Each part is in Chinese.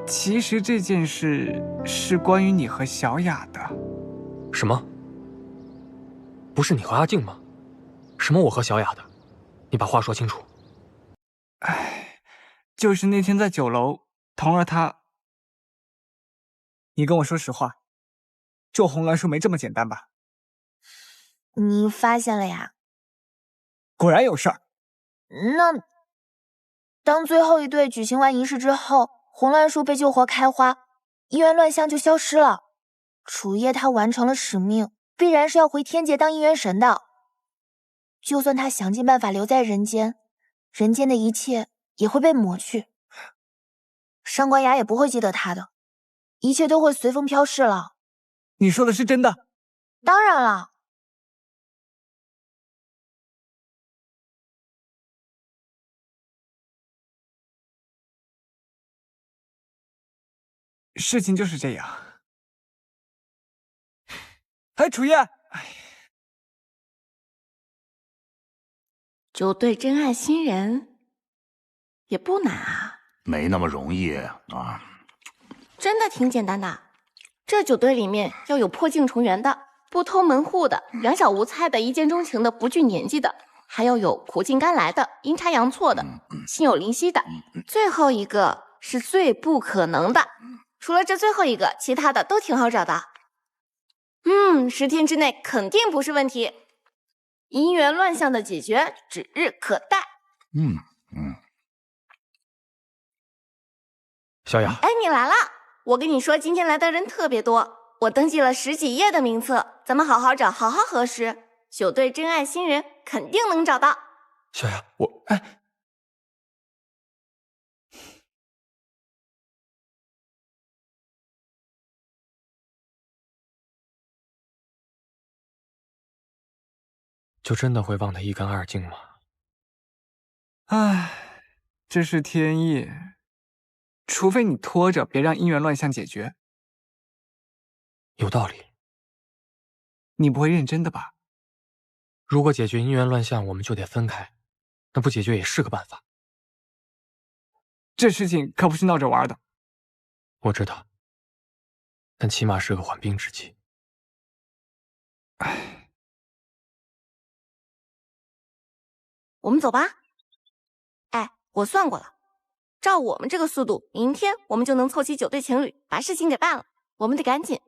其实这件事是关于你和小雅的。什么？不是你和阿静吗？什么我和小雅的？你把话说清楚。哎，就是那天在酒楼，童儿她……你跟我说实话，救红鸾树没这么简单吧？你发现了呀？果然有事儿。那当最后一对举行完仪式之后，红鸾树被救活开花，姻缘乱象就消失了。楚叶他完成了使命，必然是要回天界当姻缘神的。就算他想尽办法留在人间，人间的一切也会被抹去。上官雅也不会记得他的，一切都会随风飘逝了。你说的是真的？当然了。事情就是这样。哎，楚叶，就对真爱新人也不难啊，没那么容易啊。真的挺简单的。这9对里面要有破镜重圆的，不偷门户的，两小无猜的，一见钟情的，不惧年纪的，还要有苦尽甘来的，阴差阳错的，心有灵犀的。最后一个是最不可能的。除了这最后一个，其他的都挺好找的。10天之内肯定不是问题。姻缘乱象的解决指日可待。小雅，哎，你来了！我跟你说，今天来的人特别多，我登记了10几页的名册，咱们好好找，好好核实。9对真爱新人肯定能找到。小雅，就真的会忘得一干二净吗？唉，这是天意。除非你拖着，别让姻缘乱象解决。有道理。你不会认真的吧？如果解决姻缘乱象，我们就得分开，那不解决也是个办法。这事情可不是闹着玩的。我知道，但起码是个缓兵之计。唉，我们走吧。哎，我算过了，照我们这个速度，明天我们就能凑齐9对情侣，把事情给办了。我们得赶紧。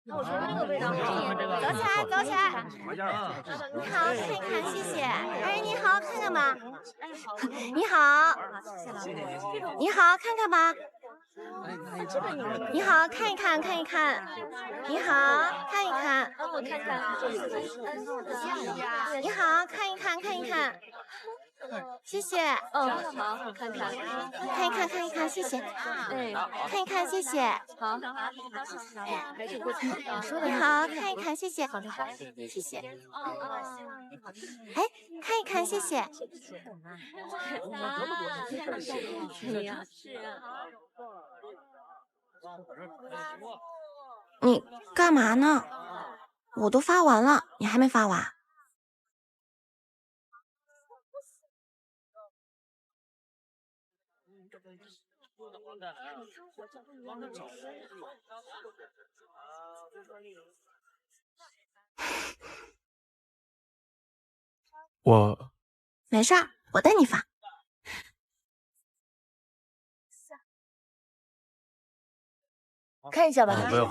走起来，走起来！你好，看一看，谢谢。哎，你好，看看吧。你好，你好，看看吧。你好，看一看，看一看。你好，看一看。我看看。你好，看一看，看一看。谢谢。好，看看。看一看，看一看，谢谢。看一看，谢谢。好。你好，看一看，谢谢。好的，谢谢。哎，看一看，谢谢。你干嘛呢？我都发完了，你还没发完？我没事儿，我带你发。看一下吧。不用。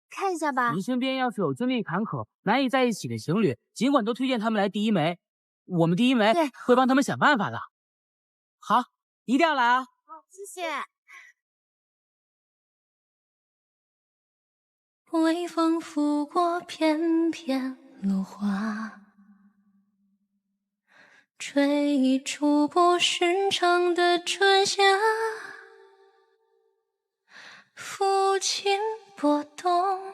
看一下吧。您身边要是有经历坎坷、难以在一起的情侣，尽管都推荐他们来第一枚，我们第一枚会帮他们想办法的。好，一定要来啊！谢谢。微风拂过片片落花，吹一出不寻常的春夏，抚琴拨动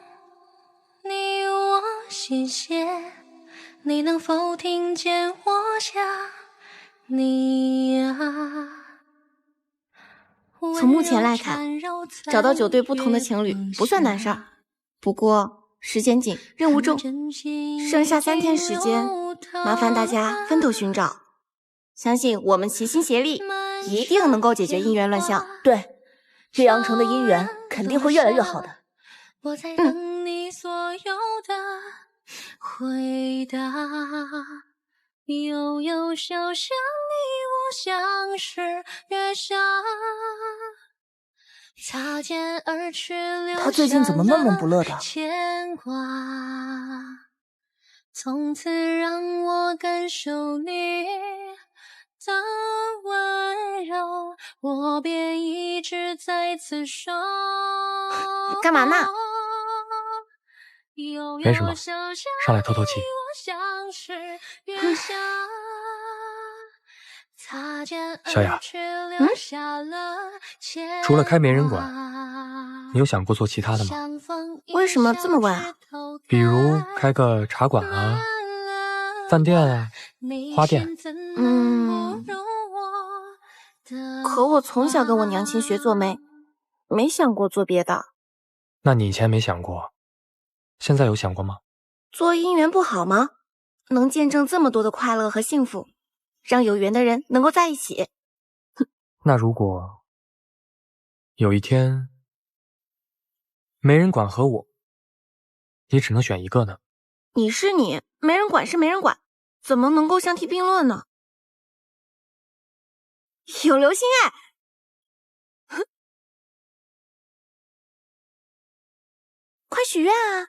你我心弦，你能否听见我想你啊？从目前来看，找到9对不同的情侣不算难事儿。不过时间紧，任务重，剩下3天时间，麻烦大家分头寻找。相信我们齐心协力，一定能够解决姻缘乱象。对，岳阳城的姻缘肯定会越来越好的。我在等你所有的回答，悠悠小巷你我相识月下，擦肩而去留他最近怎么闷闷不乐的？牵挂，从此让我感受你的温柔，我便一直在此守。干嘛呢？没什么，上来透透气。小雅，除了开媒人馆，你有想过做其他的吗？为什么这么问啊？比如开个茶馆啊，饭店啊，花店。可我从小跟我娘亲学做媒，没想过做别的。那你以前没想过，现在有想过吗？做姻缘不好吗？能见证这么多的快乐和幸福，让有缘的人能够在一起。那如果有一天，媒人馆和我，你只能选一个呢？你是你，媒人馆是媒人馆，怎么能够相提并论呢？有流星哎！快许愿啊！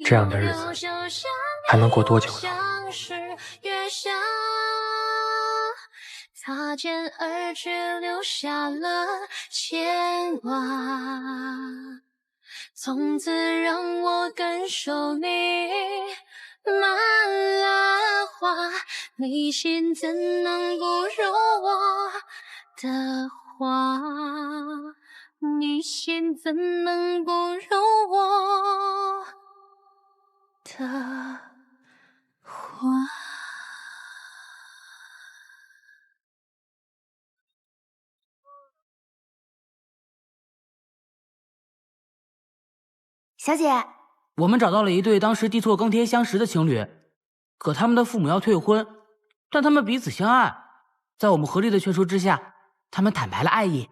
这样的日子还能过多久呢？擦肩而去留下了牵挂，从此让我感受你满了花，你心怎能不如我的花，你心怎能不如我的花。小姐，我们找到了一对当时递错更帖相识的情侣，可他们的父母要退婚，但他们彼此相爱，在我们合力的劝说之下，他们坦白了爱意，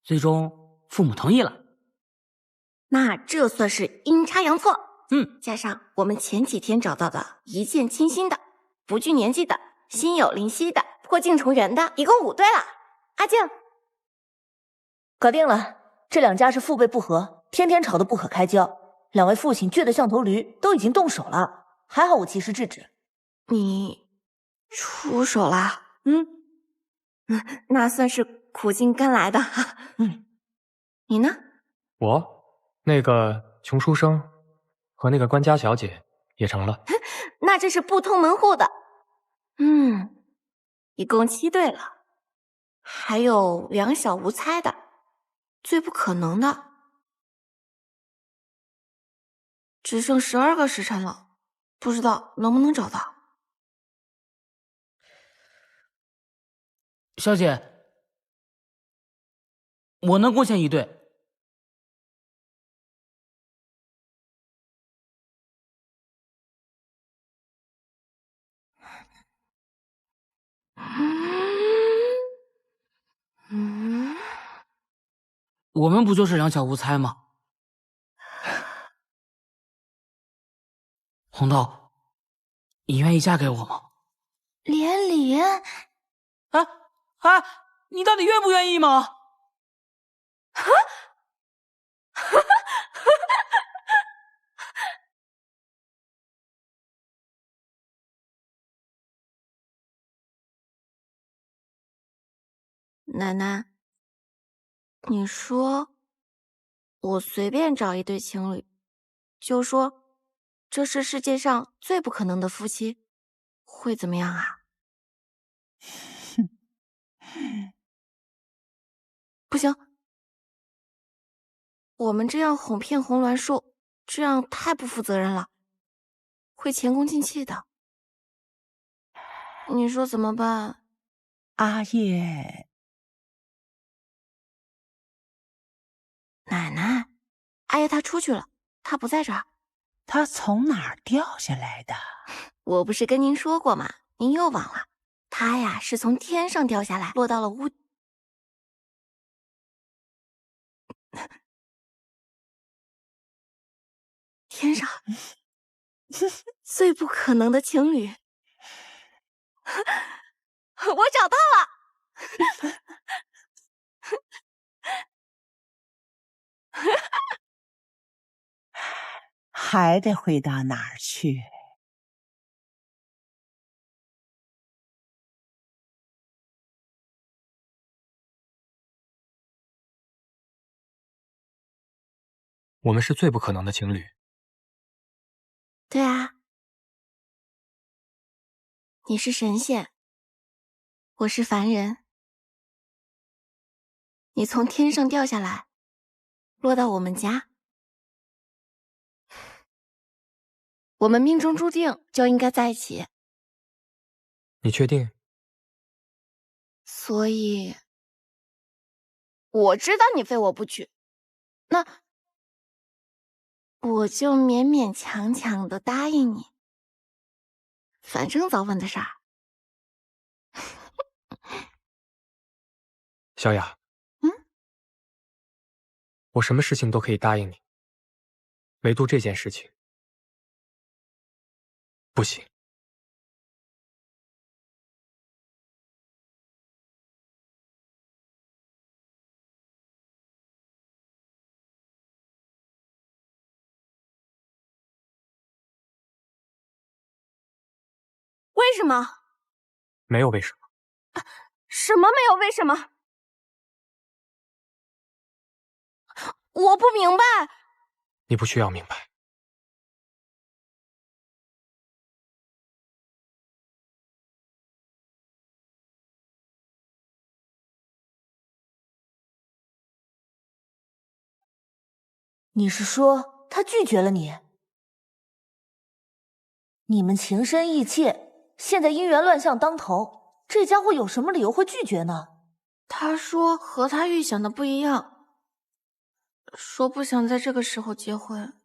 最终父母同意了。那这算是阴差阳错。加上我们前几天找到的一见倾心的、不惧年纪的、心有灵犀的、破镜重圆的，一共5对了。阿静，搞定了，这两家是父辈不和，天天吵得不可开交。两位父亲倔得像头驴，都已经动手了，还好我及时制止。你出手啦？那算是苦尽甘来的。你呢？我那个穷书生和那个官家小姐也成了。那这是不通门户的。一共7对了，还有两小无猜的，最不可能的。只剩12个时辰了，不知道能不能找到。小姐，我能贡献1对。我们不就是两小无猜吗？红豆，你愿意嫁给我吗？连理，你到底愿不愿意吗？奶奶，你说我随便找一对情侣，就说这是世界上最不可能的夫妻，会怎么样啊？不行，我们这样哄骗红鸾树，这样太不负责任了，会前功尽弃的。你说怎么办？阿叶，奶奶，阿爷他出去了，他不在这儿。他从哪儿掉下来的？我不是跟您说过吗？您又忘了，他呀是从天上掉下来，落到了屋。天上最不可能的情侣，我找到了。还得回到哪儿去？我们是最不可能的情侣。对啊，你是神仙，我是凡人。你从天上掉下来，落到我们家，我们命中注定就应该在一起。你确定？所以，我知道你非我不娶，那我就勉勉强强的答应你。反正早晚的事儿。小雅，我什么事情都可以答应你，唯独这件事情不行。为什么？没有为什么。什么没有为什么？我不明白。你不需要明白。你是说他拒绝了你？你们情深意切，现在姻缘乱象当头，这家伙有什么理由会拒绝呢？他说和他预想的不一样，说不想在这个时候结婚。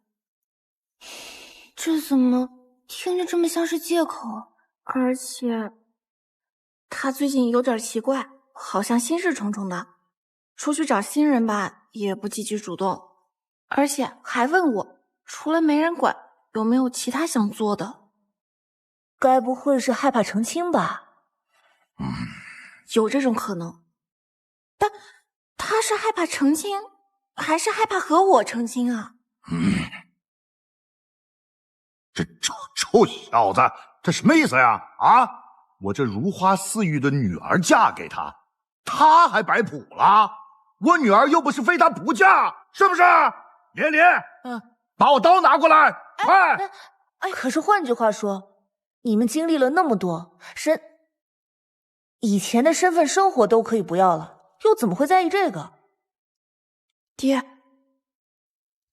这怎么听着这么像是借口？而且他最近有点奇怪，好像心事重重的，出去找新人吧也不积极主动，而且还问我除了没人管有没有其他想做的。该不会是害怕成亲吧？有这种可能，但他是害怕成亲，还是害怕和我成亲啊？这臭小子，这什么意思呀？啊！我这如花似玉的女儿嫁给他，他还摆谱了？我女儿又不是非他不嫁，是不是？连连，把我刀拿过来，快！可是换句话说，你们经历了那么多，以前的身份生活都可以不要了，又怎么会在意这个？爹，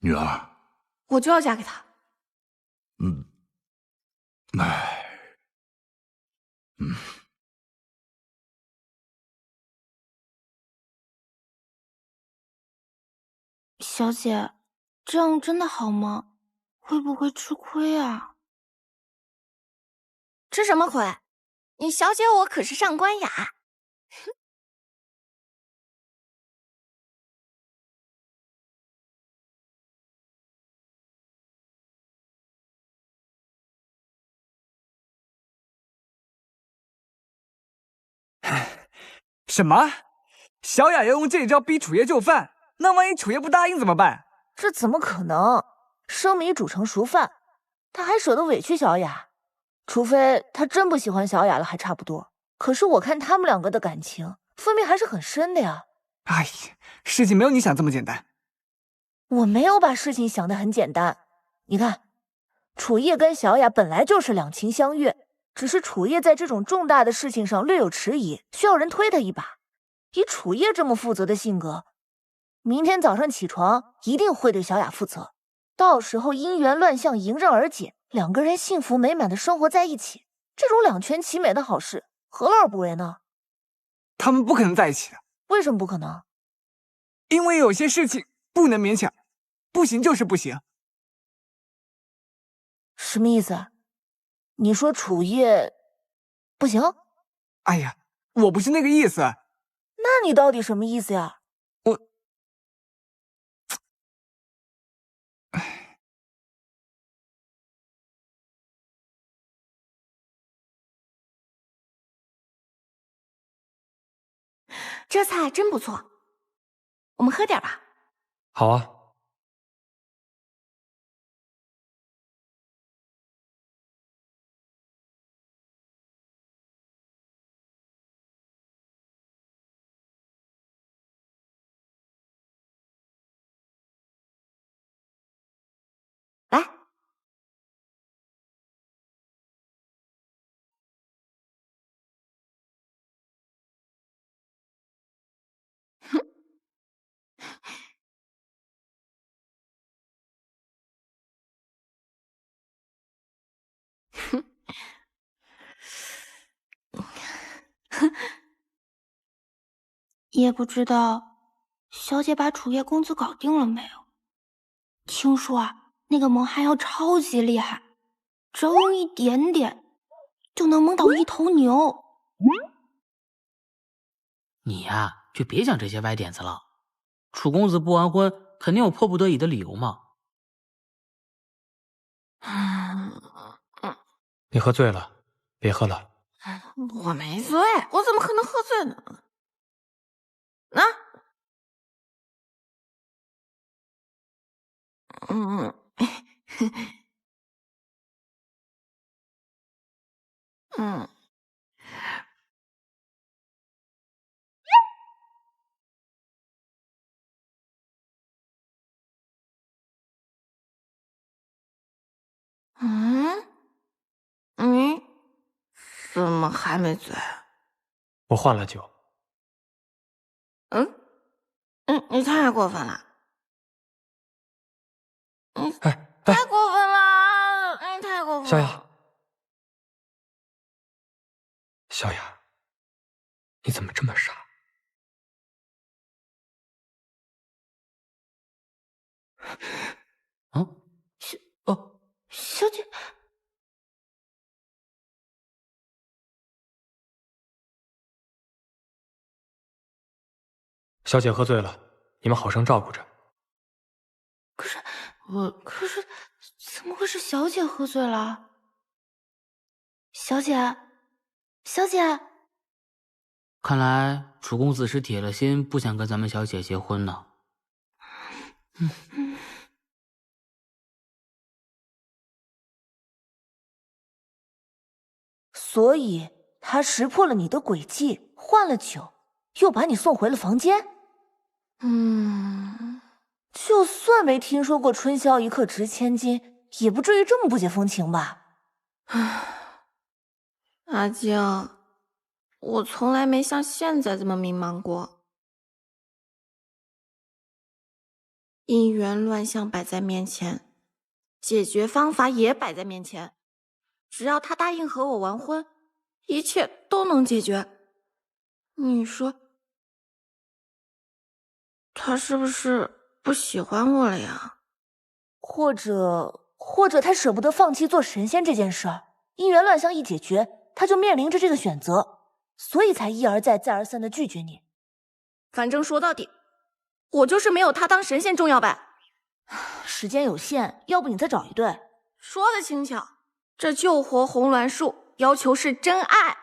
女儿，我就要嫁给他。小姐，这样真的好吗？会不会吃亏啊？吃什么亏？你小姐我可是上官雅。什么？小雅要用这招逼楚叶就范？那万一楚叶不答应怎么办？这怎么可能？生米煮成熟饭，他还舍得委屈小雅？除非他真不喜欢小雅了，还差不多。可是我看他们两个的感情，分明还是很深的呀。哎呀，事情没有你想这么简单。我没有把事情想得很简单。你看，楚叶跟小雅本来就是两情相悦，只是楚叶在这种重大的事情上略有迟疑，需要人推他一把。以楚叶这么负责的性格，明天早上起床一定会对小雅负责，到时候姻缘乱象迎刃而解，两个人幸福美满的生活在一起，这种两全其美的好事，何乐而不为呢？他们不可能在一起的。为什么不可能？因为有些事情不能勉强，不行就是不行。什么意思？你说楚叶不行？哎呀，我不是那个意思。那你到底什么意思呀？这菜真不错，我们喝点吧。好啊。来，也不知道小姐把楚叶公子搞定了没有？听说啊，那个蒙汗药超级厉害，只要用一点点，就能蒙倒一头牛。你呀，就别讲这些歪点子了。楚公子不完婚，肯定有迫不得已的理由嘛。你喝醉了，别喝了。我没醉，我怎么可能喝醉呢？啊？嗯。你怎么还没醉？我换了酒。你太过分了！哎，太过分了！你太过分了！小雅，小雅，你怎么这么傻？小姐，小姐喝醉了，你们好生照顾着。可是，怎么会是小姐喝醉了？小姐，看来楚公子是铁了心不想跟咱们小姐结婚呢。所以他识破了你的诡计，换了酒，又把你送回了房间。就算没听说过春宵一刻值千金，也不至于这么不解风情吧？阿静，我从来没像现在这么迷茫过。姻缘乱象摆在面前，解决方法也摆在面前，只要他答应和我完婚，一切都能解决。你说，他是不是不喜欢我了呀？或者他舍不得放弃做神仙这件事儿，姻缘乱象一解决，他就面临着这个选择，所以才一而再再而三的拒绝你。反正说到底，我就是没有他当神仙重要呗。时间有限，要不你再找一对。说得轻巧，这救活红鸾树要求是真爱。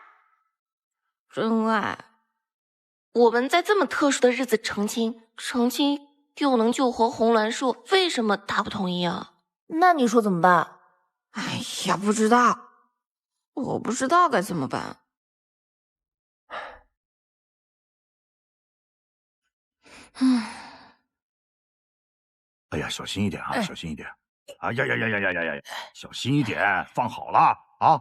真爱，我们在这么特殊的日子成亲又能救活红鸾树，为什么他不同意啊？那你说怎么办？哎呀，不知道，我不知道该怎么办。哎呀，小心一点啊，小心一点！啊呀，小心一点，放好了啊！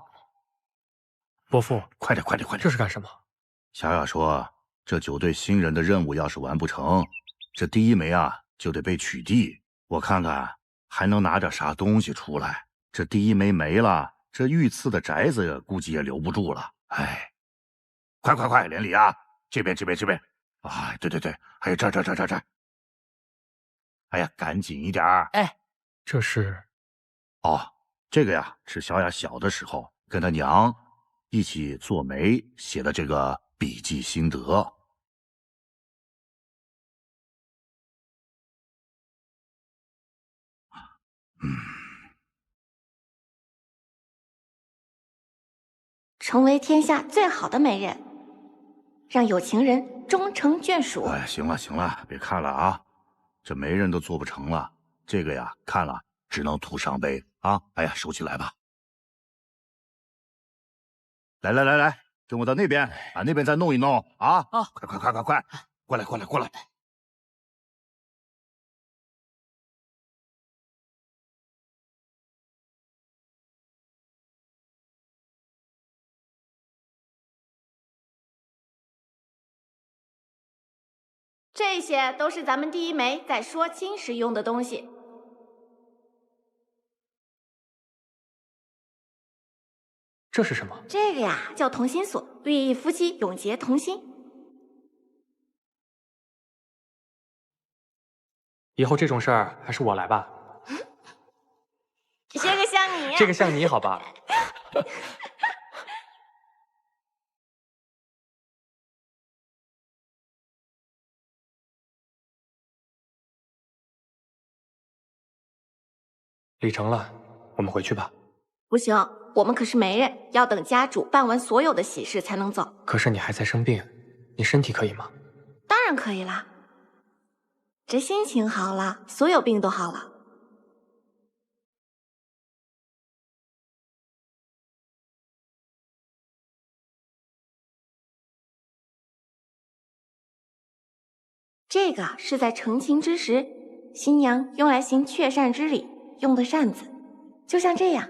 伯父，快点！这是干什么？小雅说，这9对新人的任务要是完不成，这第一枚啊就得被取缔。我看看还能拿点啥东西出来。这第一枚没了，这御赐的宅子估计也留不住了。哎，快，连理啊！这边！啊，对，还有这儿。哎呀，赶紧一点儿！这是……哦，这个呀是小雅小的时候跟她娘一起做媒写的这个笔记心得。成为天下最好的媒人，让有情人终成眷属。哎，行了行了，别看了啊，这媒人都做不成了，这个呀看了只能徒伤悲啊！哎呀，收起来吧。来来来来，跟我到那边，把那边再弄一弄啊！啊，快快快快快，过来过来过来！这些都是咱们第一媒在说亲时用的东西。这是什么？这个呀叫同心锁，寓意夫妻永结同心。以后这种事儿还是我来吧。这个像你，这个像你，好吧？礼成了，我们回去吧。不行，我们可是媒人，要等家主办完所有的喜事才能走。可是你还在生病，你身体可以吗？当然可以啦，这心情好了，所有病都好了。这个是在成亲之时，新娘用来行确扇之礼用的扇子，就像这样。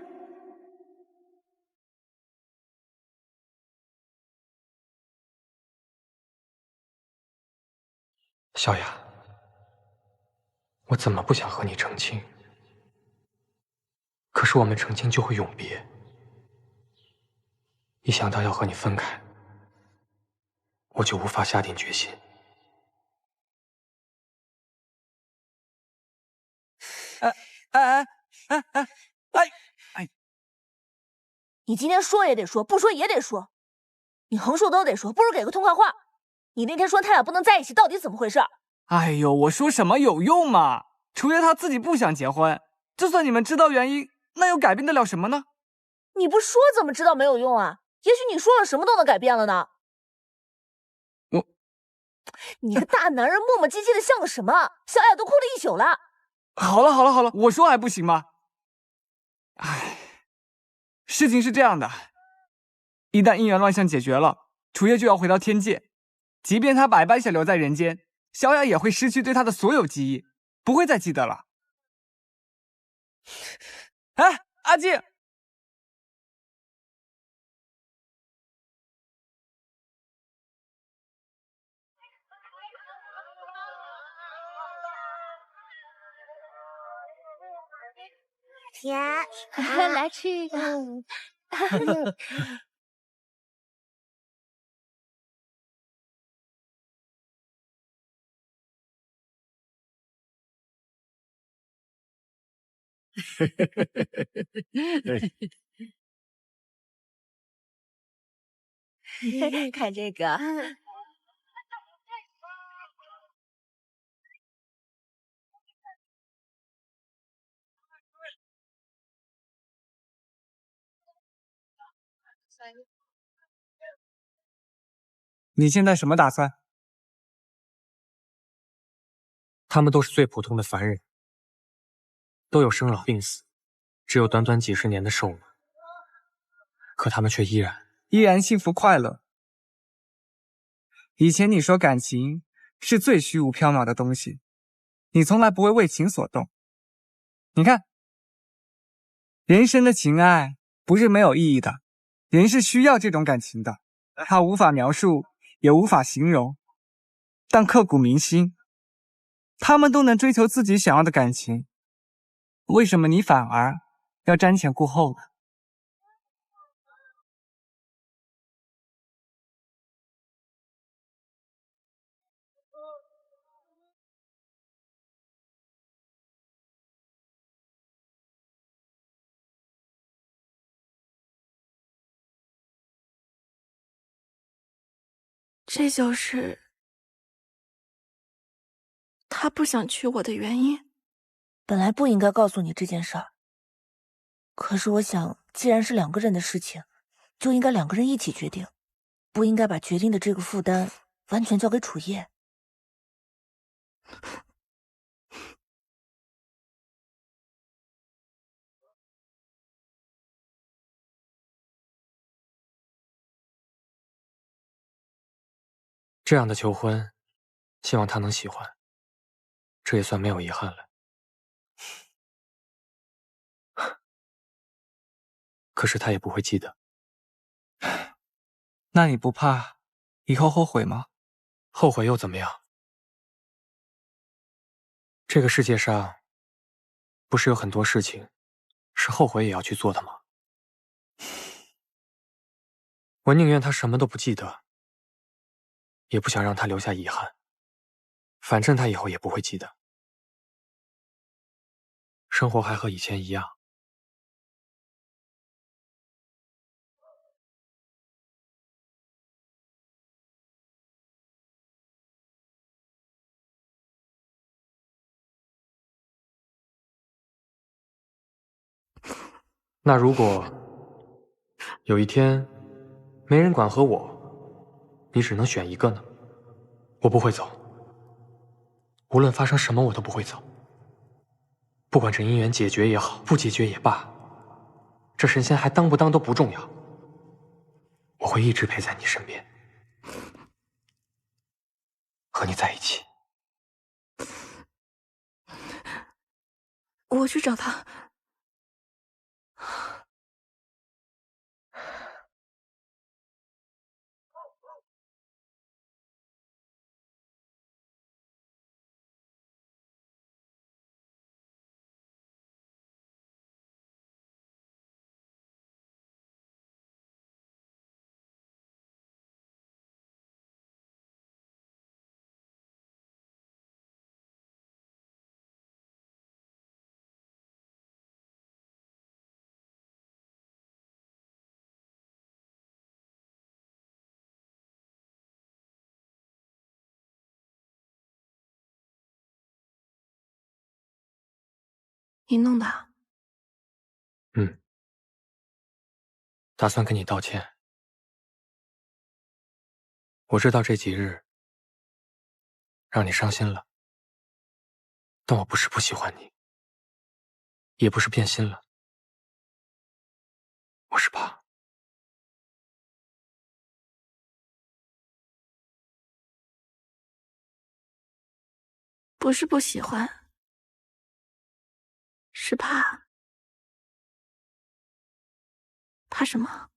小雅，我怎么不想和你成亲？可是我们成亲就会永别，一想到要和你分开，我就无法下定决心。你今天说也得说，不说也得说，你横竖都得说，不如给个痛快话。你那天说他俩不能在一起，到底怎么回事？哎呦，我说什么有用吗？楚月他自己不想结婚，就算你们知道原因，那又改变得了什么呢？你不说怎么知道没有用啊？也许你说了什么都能改变了呢。你个大男人磨磨唧唧的像个什么？小雅都哭了一宿了。好了好了好了，我说还不行吗？唉，事情是这样的，一旦姻缘乱象解决了，楚月就要回到天界，即便他百般想留在人间，小雅也会失去对他的所有记忆，不会再记得了。哎，阿静，甜，来吃一个。看这个。你现在什么打算？他们都是最普通的凡人，都有生老病死，只有短短几十年的寿命，可他们却依然幸福快乐。以前你说感情是最虚无缥缈的东西，你从来不会为情所动。你看，人生的情爱不是没有意义的，人是需要这种感情的，它无法描述，也无法形容，但刻骨铭心。他们都能追求自己想要的感情，为什么你反而要瞻前顾后呢？这就是他不想娶我的原因。本来不应该告诉你这件事儿，可是我想，既然是2个人的事情，就应该2个人一起决定，不应该把决定的这个负担完全交给楚叶。这样的求婚，希望他能喜欢，这也算没有遗憾了。可是他也不会记得。那你不怕以后后悔吗？后悔又怎么样？这个世界上，不是有很多事情是后悔也要去做的吗？我宁愿他什么都不记得，也不想让他留下遗憾。反正他以后也不会记得。生活还和以前一样。那如果有一天没人管和我，你只能选一个呢？我不会走，无论发生什么我都不会走。不管这姻缘解决也好，不解决也罢，这神仙还当不当都不重要，我会一直陪在你身边，和你在一起。我去找他。你弄的？打算跟你道歉。我知道这几日让你伤心了，但我不是不喜欢你，也不是变心了，我是怕。不是不喜欢，是怕。怕什么？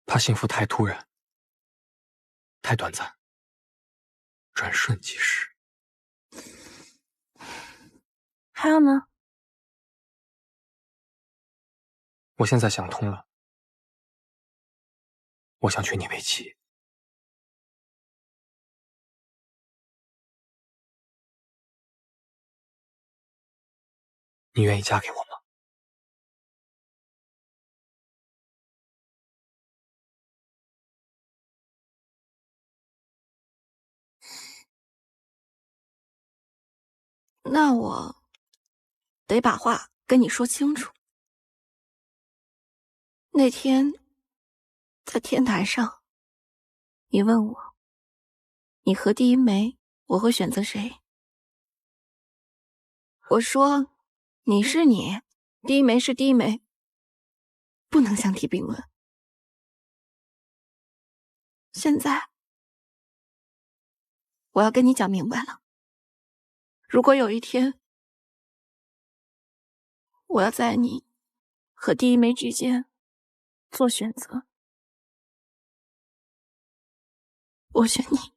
怕幸福太突然，太短暂，转瞬即逝。还有呢？我现在想通了，我想娶你为妻。你愿意嫁给我吗？那我得把话跟你说清楚。那天在天台上，你问我，你和第一枚，我会选择谁？我说，你是你，第一枚是第一枚，不能相提并论。现在，我要跟你讲明白了。如果有一天，我要在你和第一枚之间做选择，我选你。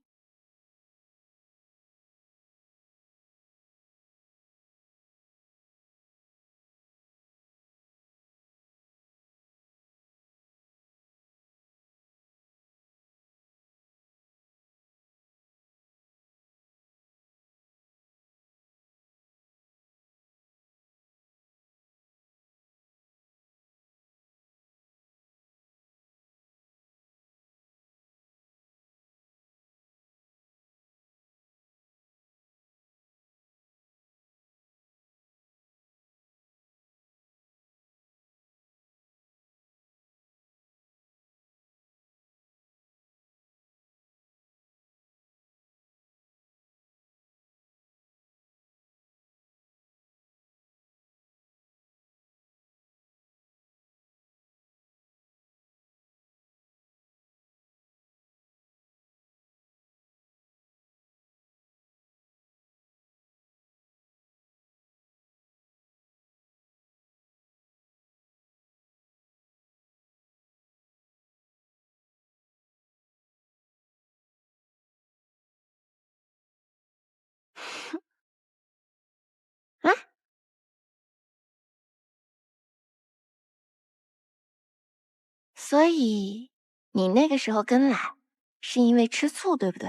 所以你那个时候跟来，是因为吃醋，对不对？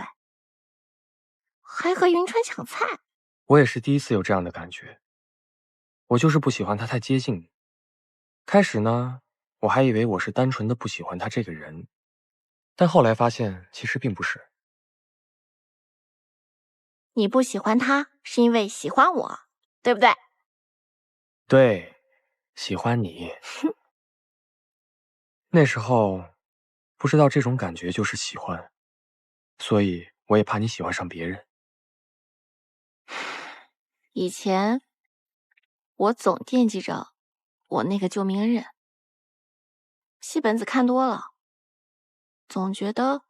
还和云川抢菜。我也是第一次有这样的感觉。我就是不喜欢他太接近你。开始呢，我还以为我是单纯的不喜欢他这个人，但后来发现其实并不是。你不喜欢他，是因为喜欢我，对不对？对，喜欢你。那时候不知道这种感觉就是喜欢，所以我也怕你喜欢上别人。以前我总惦记着我那个救命恩人，戏本子看多了，总觉得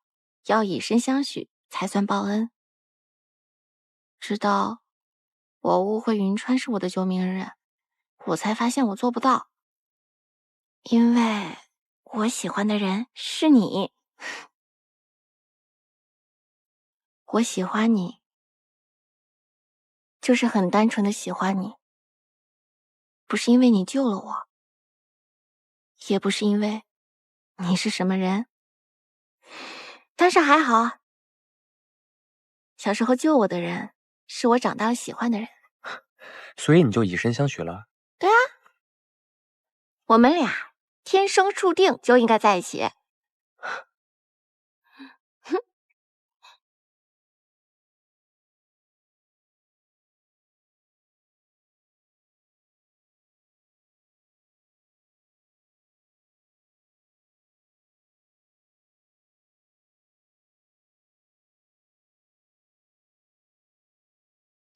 要以身相许才算报恩。直到我误会云川是我的救命恩人，我才发现我做不到，因为我喜欢的人是你。我喜欢你，就是很单纯的喜欢你，不是因为你救了我，也不是因为你是什么人，但是还好，小时候救我的人是我长大了喜欢的人。所以你就以身相许了？对啊，我们俩天生注定就应该在一起。